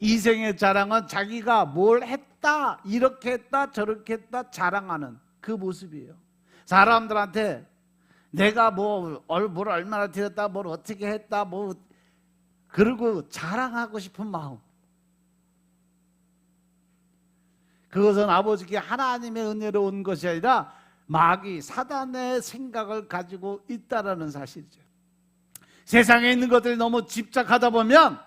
이생의 자랑은 자기가 뭘 했다, 이렇게 했다, 저렇게 했다 자랑하는 그 모습이에요. 사람들한테 내가 뭘 얼마나 드렸다, 뭘 어떻게 했다, 그러고 자랑하고 싶은 마음. 그것은 아버지께 하나님의 은혜로 온 것이 아니라 마귀 사단의 생각을 가지고 있다라는 사실이죠. 세상에 있는 것들이 너무 집착하다 보면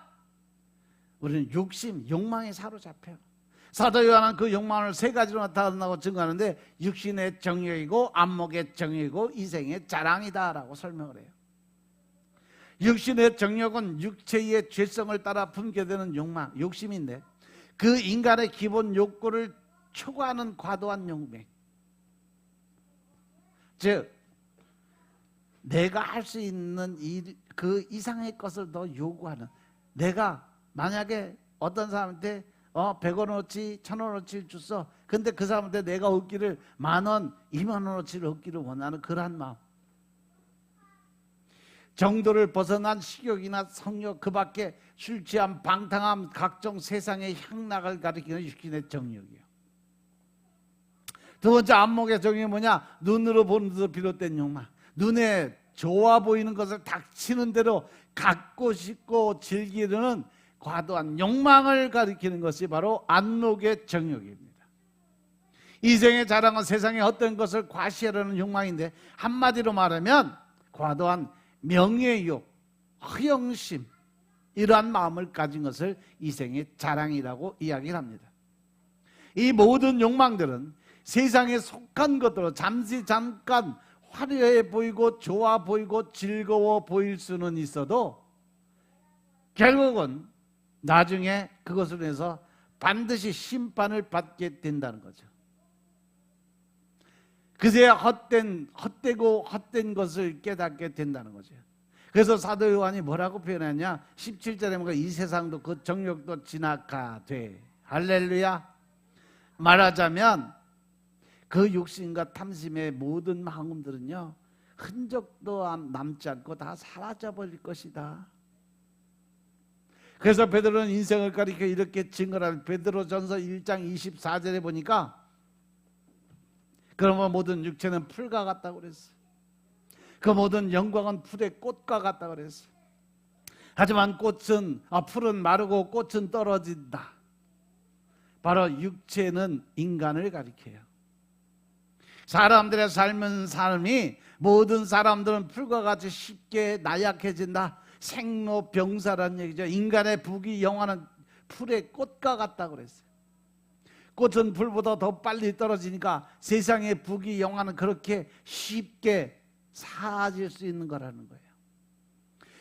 우리는 욕심, 욕망에 사로잡혀요. 사도 요한은 그 욕망을 세 가지로 나타낸다고 증거하는데, 육신의 정욕이고 안목의 정욕이고 이생의 자랑이다라고 설명을 해요. 육신의 정욕은 육체의 죄성을 따라 품게되는 욕망, 욕심인데 그 인간의 기본 욕구를 초과하는 과도한 욕망, 즉 내가 할 수 있는 그 이상의 것을 더 요구하는, 내가 만약에 어떤 사람한테 100원어치 1000원어치를 줬어. 근데 그 사람한테 내가 얻기를 10,000원 20,000원어치를 얻기를 원하는 그러한 마음, 정도를 벗어난 식욕이나 성욕, 그 밖에 술 취함, 방탕함, 각종 세상의 향락을 가리키는 육신의 정욕이에요. 두 번째 안목의 정욕이 뭐냐? 눈으로 보는 데서 비롯된 욕망, 눈에 좋아 보이는 것을 닥치는 대로 갖고 싶고 즐기려는 과도한 욕망을 가리키는 것이 바로 안목의 정욕입니다. 이생의 자랑은 세상의 어떤 것을 과시하려는 욕망인데, 한마디로 말하면 과도한 명예욕, 허영심, 이러한 마음을 가진 것을 이생의 자랑이라고 이야기를 합니다. 이 모든 욕망들은 세상에 속한 것으로 잠깐 화려해 보이고 좋아 보이고 즐거워 보일 수는 있어도 결국은 나중에 그것으로 인해서 반드시 심판을 받게 된다는 거죠. 그제야 헛되고 헛된 것을 깨닫게 된다는 거죠. 그래서 사도 요한이 뭐라고 표현하냐? 17절에 뭔가 이 세상도 그 정욕도 지나가되, 할렐루야. 말하자면 그 욕심과 탐심의 모든 마음들은요, 흔적도 남지 않고 다 사라져버릴 것이다. 그래서 베드로는 인생을 가리켜 이렇게 증거를, 베드로전서 1장 24절에 보니까 그러면 모든 육체는 풀과 같다고 그랬어요. 그 모든 영광은 풀의 꽃과 같다고 그랬어요. 하지만 풀은 마르고 꽃은 떨어진다. 바로 육체는 인간을 가리켜요. 사람들의 삶은 삶이 모든 사람들은 풀과 같이 쉽게 나약해진다. 생로병사라는 얘기죠. 인간의 부귀 영화는 풀의 꽃과 같다고 그랬어요. 꽃은 풀보다 더 빨리 떨어지니까 세상의 부귀 영화는 그렇게 쉽게 사라질 수 있는 거라는 거예요.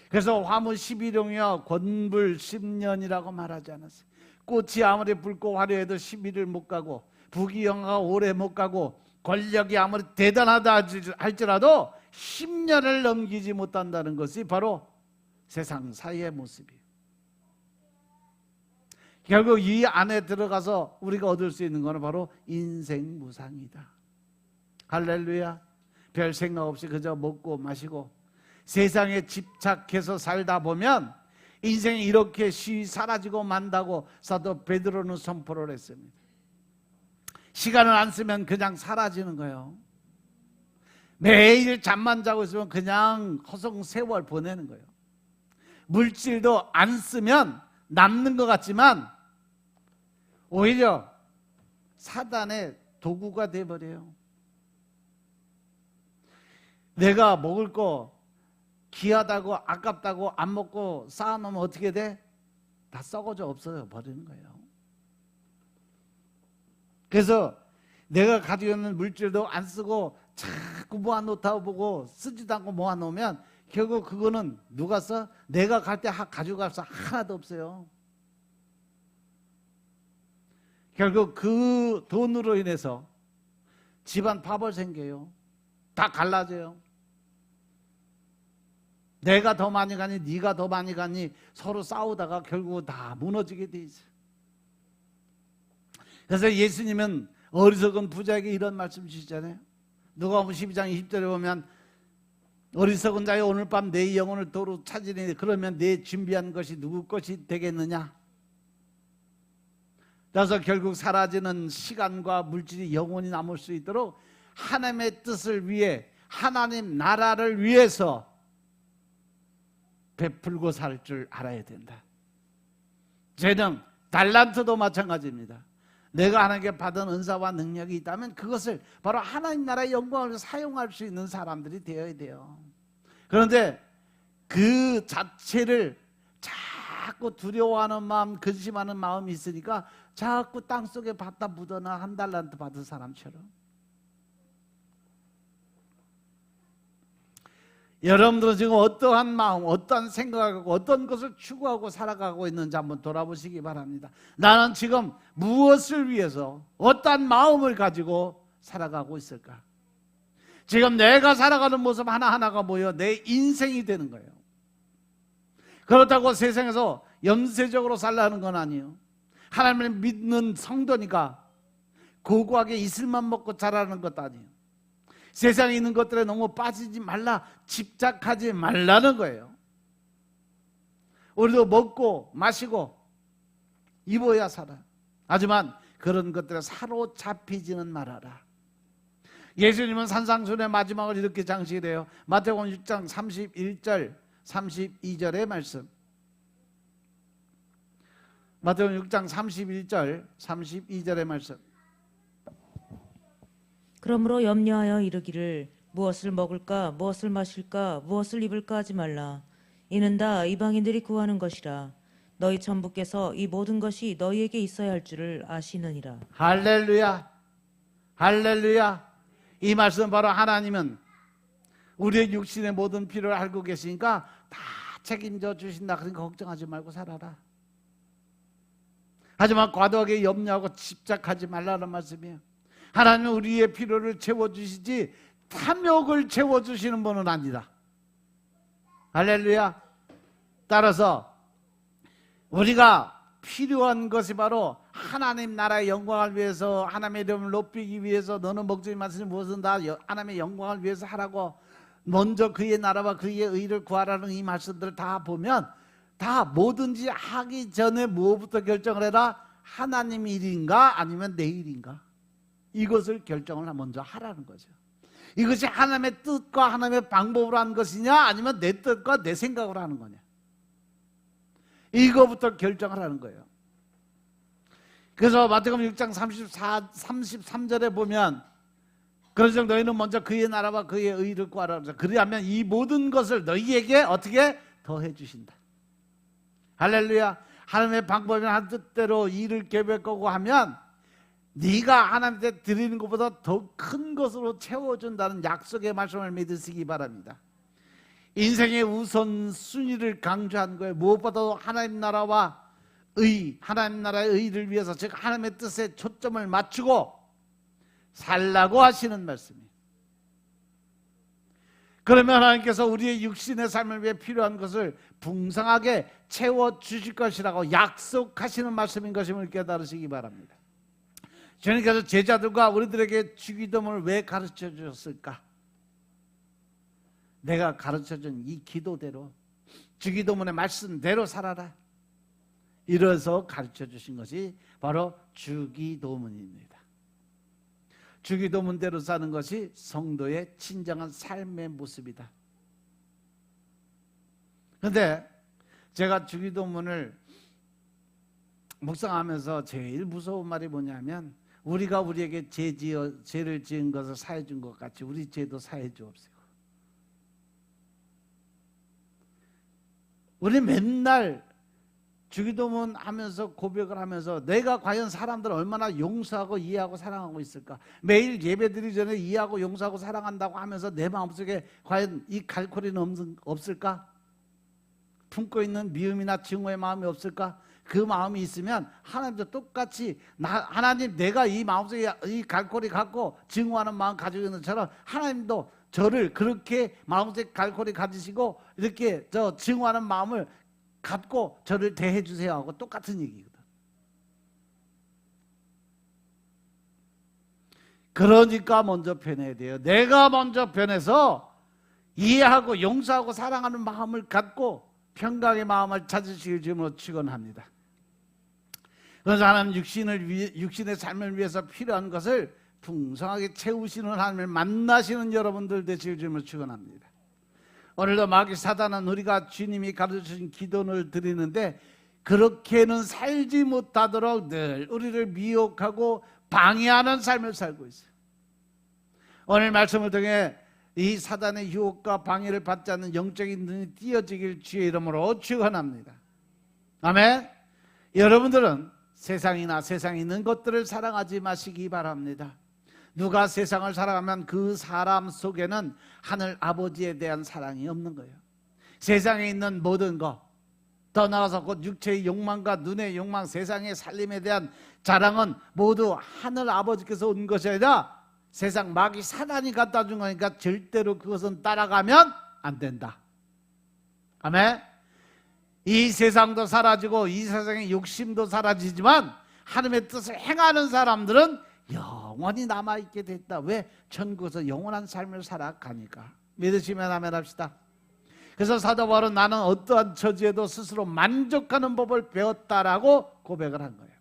그래서 화무 11용이여 권불 10년이라고 말하지 않았어요. 꽃이 아무리 붉고 화려해도 10일을 못 가고, 부귀 영화가 오래 못 가고, 권력이 아무리 대단하다 할지라도 10년을 넘기지 못한다는 것이 바로 세상 사이의 모습이에요. 결국 이 안에 들어가서 우리가 얻을 수 있는 것은 바로 인생 무상이다. 할렐루야. 별 생각 없이 그저 먹고 마시고 세상에 집착해서 살다 보면 인생이 이렇게 쉬이 사라지고 만다고 사도 베드로는 선포를 했습니다. 시간을 안 쓰면 그냥 사라지는 거예요. 매일 잠만 자고 있으면 그냥 허송 세월 보내는 거예요. 물질도 안 쓰면 남는 것 같지만 오히려 사단의 도구가 돼버려요. 내가 먹을 거 귀하다고 아깝다고 안 먹고 쌓아놓으면 어떻게 돼? 다 썩어져 없어져 버리는 거예요. 그래서 내가 가지고 있는 물질도 안 쓰고 자꾸 모아놓다 보고 쓰지도 않고 모아놓으면 결국 그거는 누가 써? 내가 갈 때 가져가서 하나도 없어요. 결국 그 돈으로 인해서 집안 파벌 생겨요. 다 갈라져요. 내가 더 많이 가니 네가 더 많이 가니 서로 싸우다가 결국 다 무너지게 돼 있어요. 그래서 예수님은 어리석은 부자에게 이런 말씀 주시잖아요. 누가복음 12장 20절에 보면 어리석은 자여 오늘 밤 내 영혼을 도로 찾으니 그러면 내 준비한 것이 누구 것이 되겠느냐. 그래서 결국 사라지는 시간과 물질이 영원히 남을 수 있도록 하나님의 뜻을 위해 하나님 나라를 위해서 베풀고 살 줄 알아야 된다. 재능, 달란트도 마찬가지입니다. 내가 하나님께 받은 은사와 능력이 있다면 그것을 바로 하나님 나라의 영광을 사용할 수 있는 사람들이 되어야 돼요. 그런데 그 자체를 자꾸 두려워하는 마음, 근심하는 마음이 있으니까 자꾸 땅속에 받다 묻어나 한 달란트 받은 사람처럼. 여러분들은 지금 어떠한 마음, 어떠한 생각하고 어떤 것을 추구하고 살아가고 있는지 한번 돌아보시기 바랍니다. 나는 지금 무엇을 위해서 어떠한 마음을 가지고 살아가고 있을까? 지금 내가 살아가는 모습 하나하나가 뭐예요? 내 인생이 되는 거예요. 그렇다고 세상에서 염세적으로 살라는 건 아니에요. 하나님을 믿는 성도니까 고고하게 이슬만 먹고 자라는 것도 아니에요. 세상에 있는 것들에 너무 빠지지 말라, 집착하지 말라는 거예요. 우리도 먹고 마시고 입어야 살아. 하지만 그런 것들에 사로잡히지는 말아라. 예수님은 산상순의 마지막을 이렇게 장식해요. 마태복음 6장 31절 32절의 말씀. 마태복음 6장 31절 32절의 말씀. 그러므로 염려하여 이르기를 무엇을 먹을까 무엇을 마실까 무엇을 입을까 하지 말라. 이는 다 이방인들이 구하는 것이라. 너희 천부께서 이 모든 것이 너희에게 있어야 할 줄을 아시느니라. 할렐루야, 할렐루야. 이 말씀 바로 하나님은 우리의 육신의 모든 필요를 알고 계시니까 다 책임져 주신다. 그러니까 걱정하지 말고 살아라. 하지만 과도하게 염려하고 집착하지 말라는 말씀이에요. 하나님은 우리의 필요를 채워주시지 탐욕을 채워주시는 분은 아니다. 할렐루야. 따라서 우리가 필요한 것이 바로 하나님 나라의 영광을 위해서, 하나님의 이름을 높이기 위해서, 너는 먹지 마시는 무엇은 다 하나님의 영광을 위해서 하라고, 먼저 그의 나라와 그의 의를 구하라는 이 말씀들을 다 보면 다 뭐든지 하기 전에 무엇부터 결정을 해라? 하나님 일인가 아니면 내 일인가? 이것을 결정을 먼저 하라는 거죠. 이것이 하나님의 뜻과 하나님의 방법으로 하는 것이냐 아니면 내 뜻과 내 생각으로 하는 거냐, 이거부터 결정을 하는 거예요. 그래서 마태복음 6장 33절에 보면 그러므로 너희는 먼저 그의 나라와 그의 의를 구하라. 그리하면 이 모든 것을 너희에게 어떻게 더해 주신다. 할렐루야. 하나님의 방법이나 한 뜻대로 일을 계획하고 하면 네가 하나님께 드리는 것보다 더 큰 것으로 채워준다는 약속의 말씀을 믿으시기 바랍니다. 인생의 우선순위를 강조한 거예요. 무엇보다도 하나님 나라와 의, 하나님 나라의 의를 위해서, 즉 하나님의 뜻에 초점을 맞추고 살라고 하시는 말씀이에요. 그러면 하나님께서 우리의 육신의 삶을 위해 필요한 것을 풍성하게 채워주실 것이라고 약속하시는 말씀인 것임을 깨달으시기 바랍니다. 주님께서 제자들과 우리들에게 주기도문을 왜 가르쳐 주셨을까? 내가 가르쳐준 이 기도대로, 주기도문의 말씀대로 살아라, 이래서 가르쳐 주신 것이 바로 주기도문입니다. 주기도문대로 사는 것이 성도의 진정한 삶의 모습이다. 그런데 제가 주기도문을 묵상하면서 제일 무서운 말이 뭐냐면, 우리가 우리에게 죄를 지은 것을 사해 준 것 같이 우리 죄도 사해 주옵시고. 우리 맨날 주기도문 하면서 고백을 하면서 내가 과연 사람들을 얼마나 용서하고 이해하고 사랑하고 있을까? 매일 예배드리기 전에 이해하고 용서하고 사랑한다고 하면서 내 마음속에 과연 이 갈고리는 없을까? 품고 있는 미움이나 증오의 마음이 없을까? 그 마음이 있으면 하나님도 똑같이 하나님, 내가 이 마음속에 이 갈고리 갖고 증오하는 마음 가지고 있는 것처럼 하나님도 저를 그렇게 마음속에 갈고리 가지시고 이렇게 증오하는 마음을 갖고 저를 대해 주세요 하고 똑같은 얘기거든. 그러니까 먼저 변해야 돼요. 내가 먼저 변해서 이해하고 용서하고 사랑하는 마음을 갖고 평강의 마음을 찾으시길 주님으로 축원합니다. 그래서 하나님 육신의 삶을 위해서 필요한 것을 풍성하게 채우시는 하나님을 만나시는 여러분들 되시길 주님으로 축원합니다. 오늘도 마귀 사단은 우리가 주님이 가르쳐주신 기도를 드리는데 그렇게는 살지 못하도록 늘 우리를 미혹하고 방해하는 삶을 살고 있어요. 오늘 말씀을 통해 이 사단의 유혹과 방해를 받지 않는 영적인 눈이 띄어지길 주의 이름으로 축원합니다. 아멘. 여러분들은 세상이나 세상에 있는 것들을 사랑하지 마시기 바랍니다. 누가 세상을 살아가면 그 사람 속에는 하늘 아버지에 대한 사랑이 없는 거예요. 세상에 있는 모든 것, 더 나아가서 곧 육체의 욕망과 눈의 욕망, 세상의 살림에 대한 자랑은 모두 하늘 아버지께서 온 것이 아니라 세상 마귀 사단이 갖다 준 거니까 절대로 그것은 따라가면 안 된다. 아멘. 이 세상도 사라지고 이 세상의 욕심도 사라지지만 하나님의 뜻을 행하는 사람들은 영원히 남아있게 됐다. 왜? 천국에서 영원한 삶을 살아가니까. 믿으시면 아멘 합시다. 그래서 사도 바울은 나는 어떠한 처지에도 스스로 만족하는 법을 배웠다라고 고백을 한 거예요.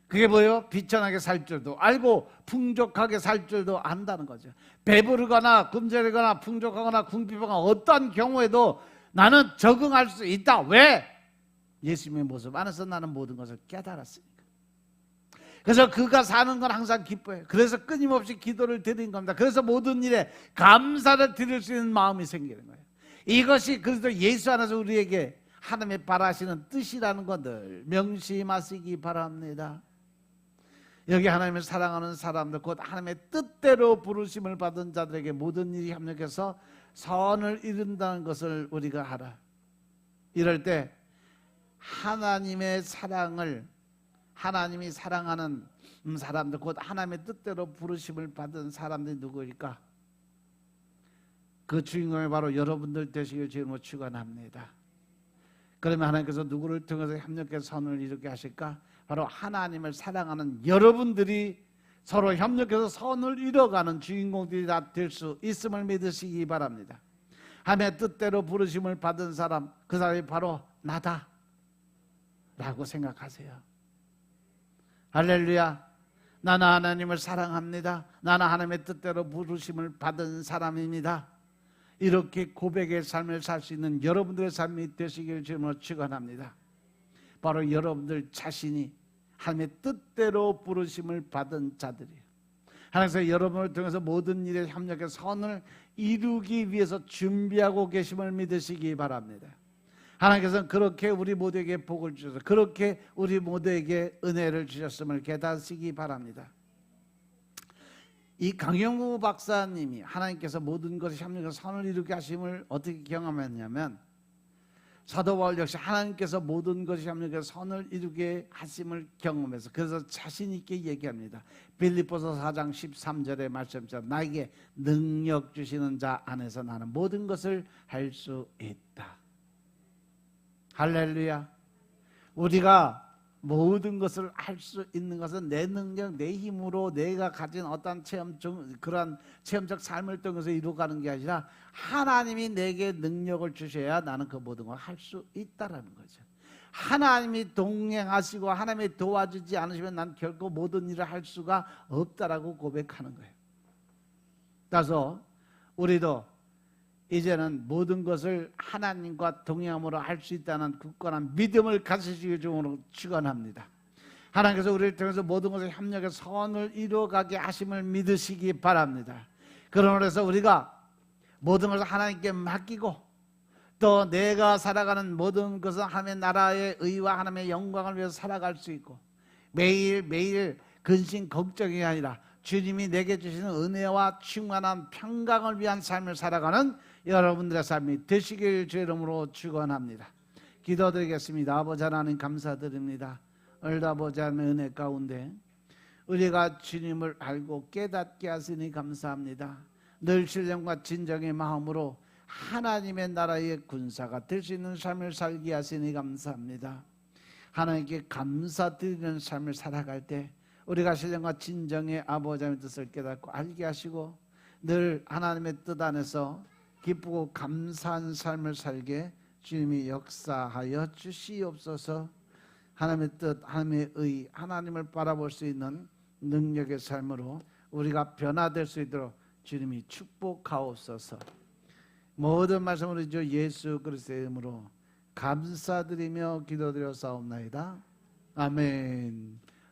그게 뭐예요? 비천하게 살 줄도 알고 풍족하게 살 줄도 안다는 거죠. 배부르거나 굶주리거나 풍족하거나 궁핍하거나 어떠한 경우에도 나는 적응할 수 있다. 왜? 예수님의 모습 안에서 나는 모든 것을 깨달았으니까. 그래서 그가 사는 건 항상 기뻐해요. 그래서 끊임없이 기도를 드리는 겁니다. 그래서 모든 일에 감사를 드릴 수 있는 마음이 생기는 거예요. 이것이 그래서 예수 안에서 우리에게 하나님의 바라시는 뜻이라는 것을 명심하시기 바랍니다. 여기 하나님을 사랑하는 사람들, 곧 하나님의 뜻대로 부르심을 받은 자들에게 모든 일이 협력해서 선을 이룬다는 것을 우리가 알아. 이럴 때 하나님의 사랑을, 하나님이 사랑하는 사람들, 곧 하나님의 뜻대로 부르심을 받은 사람들이 누구일까? 그 주인공이 바로 여러분들 되시길 주님으로 축원합니다. 그러면 하나님께서 누구를 통해서 협력해서 선을 이루게 하실까? 바로 하나님을 사랑하는 여러분들이 서로 협력해서 선을 이뤄가는 주인공들이 다 될 수 있음을 믿으시기 바랍니다. 하나님의 뜻대로 부르심을 받은 사람, 그 사람이 바로 나다 라고 생각하세요. 할렐루야. 나는 하나님을 사랑합니다. 나는 하나님의 뜻대로 부르심을 받은 사람입니다. 이렇게 고백의 삶을 살 수 있는 여러분들의 삶이 되시길 주님으로 축원합니다. 바로 여러분들 자신이 하나님의 뜻대로 부르심을 받은 자들이에요. 하나님께서 여러분을 통해서 모든 일에 협력해 선을 이루기 위해서 준비하고 계심을 믿으시기 바랍니다. 하나님께서는 그렇게 우리 모두에게 복을 주셔서 그렇게 우리 모두에게 은혜를 주셨음을 깨닫으시기 바랍니다. 이 강영우 박사님이 하나님께서 모든 것을 협력해서 선을 이루게 하심을 어떻게 경험했냐면, 사도 바울 역시 하나님께서 모든 것이 협력해서 선을 이루게 하심을 경험해서 그래서 자신 있게 얘기합니다. 빌립보서 4장 13절의 말씀처럼 나에게 능력 주시는 자 안에서 나는 모든 것을 할 수 있다. 할렐루야. 우리가 모든 것을 할 수 있는 것은 내 능력, 내 힘으로 내가 가진 어떤 그런 체험적 삶을 통해서 이루어가는 게 아니라 하나님이 내게 능력을 주셔야 나는 그 모든 걸 할 수 있다라는 거죠. 하나님이 동행하시고 하나님이 도와주지 않으시면 난 결코 모든 일을 할 수가 없다라고 고백하는 거예요. 따라서 우리도 이제는 모든 것을 하나님과 동행함으로 할 수 있다는 굳건한 믿음을 가지시기 중으로 축원합니다. 하나님께서 우리를 통해서 모든 것을 협력해서 선을 이루어가게 하심을 믿으시기 바랍니다. 그러므로 우리가 모든 것을 하나님께 맡기고 또 내가 살아가는 모든 것은 하나님의 나라의 의와 하나님의 영광을 위해서 살아갈 수 있고 매일매일 근심 걱정이 아니라 주님이 내게 주시는 은혜와 충만한 평강을 위한 삶을 살아가는 여러분들의 삶이 되시길 주의 이름으로 축원합니다. 기도드리겠습니다. 아버지 하나님 감사드립니다. 오늘도 아버지 하나님의 은혜 가운데 우리가 주님을 알고 깨닫게 하시니 감사합니다. 늘 신령과 진정의 마음으로 하나님의 나라의 군사가 될 수 있는 삶을 살게 하시니 감사합니다. 하나님께 감사드리는 삶을 살아갈 때 우리가 신령과 진정의 아버지 하나님의 뜻을 깨닫고 알게 하시고 늘 하나님의 뜻 안에서 기쁘고 감사한 삶을 살게 주님이 역사하여 주시옵소서. 하나님의 뜻, 하나님의 의, 하나님을 바라볼 수 있는 능력의 삶으로 우리가 변화될 수 있도록 주님이 축복하옵소서. 모든 말씀으로 주 예수 그리스도의 이름으로 감사드리며 기도드려 싸움나이다. 아멘.